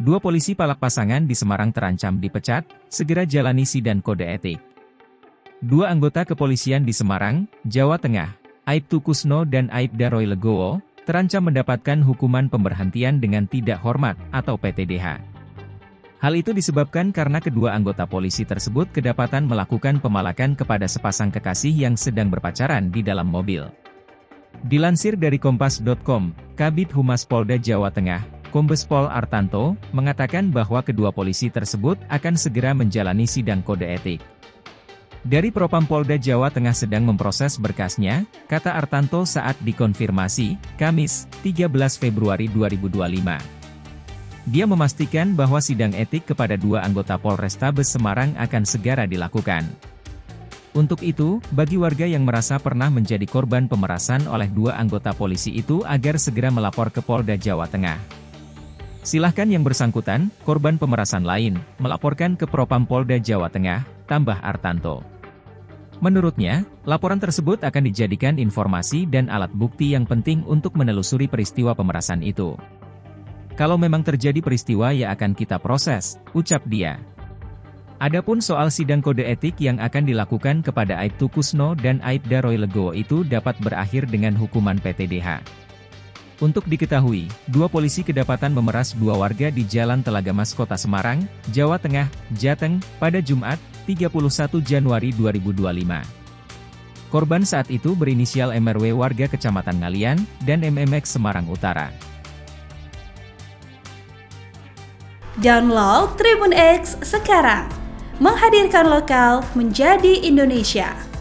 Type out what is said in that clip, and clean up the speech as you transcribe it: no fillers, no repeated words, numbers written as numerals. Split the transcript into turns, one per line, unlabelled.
Dua polisi palak pasangan di Semarang terancam dipecat, segera jalani sidang kode etik. Dua anggota kepolisian di Semarang, Jawa Tengah, Aibtu Kusno dan Aibda Roy Legowo, terancam mendapatkan hukuman pemberhentian dengan tidak hormat atau PTDH. Hal itu disebabkan karena kedua anggota polisi tersebut kedapatan melakukan pemalakan kepada sepasang kekasih yang sedang berpacaran di dalam mobil. Dilansir dari Kompas.com, Kabid Humas Polda Jawa Tengah, Kombes Pol Artanto, mengatakan bahwa kedua polisi tersebut akan segera menjalani sidang kode etik. Dari Propam Polda Jawa Tengah sedang memproses berkasnya, kata Artanto saat dikonfirmasi, Kamis, 13 Februari 2025. Dia memastikan bahwa sidang etik kepada dua anggota Polrestabes Semarang akan segera dilakukan. Untuk itu, bagi warga yang merasa pernah menjadi korban pemerasan oleh dua anggota polisi itu agar segera melapor ke Polda Jawa Tengah. Silahkan yang bersangkutan, korban pemerasan lain, melaporkan ke Propam Polda Jawa Tengah, tambah Artanto. Menurutnya, laporan tersebut akan dijadikan informasi dan alat bukti yang penting untuk menelusuri peristiwa pemerasan itu. Kalau memang terjadi peristiwa ya akan kita proses, ucap dia. Adapun soal sidang kode etik yang akan dilakukan kepada Aibtu Kusno dan Aibda Roy Legowo itu dapat berakhir dengan hukuman PTDH. Untuk diketahui, dua polisi kedapatan memeras dua warga di Jalan Telaga Mas Kota Semarang, Jawa Tengah, Jateng, pada Jumat, 31 Januari 2025. Korban saat itu berinisial MRW warga Kecamatan Ngalian, dan MMX Semarang Utara.
Download Tribun X sekarang, menghadirkan lokal menjadi Indonesia.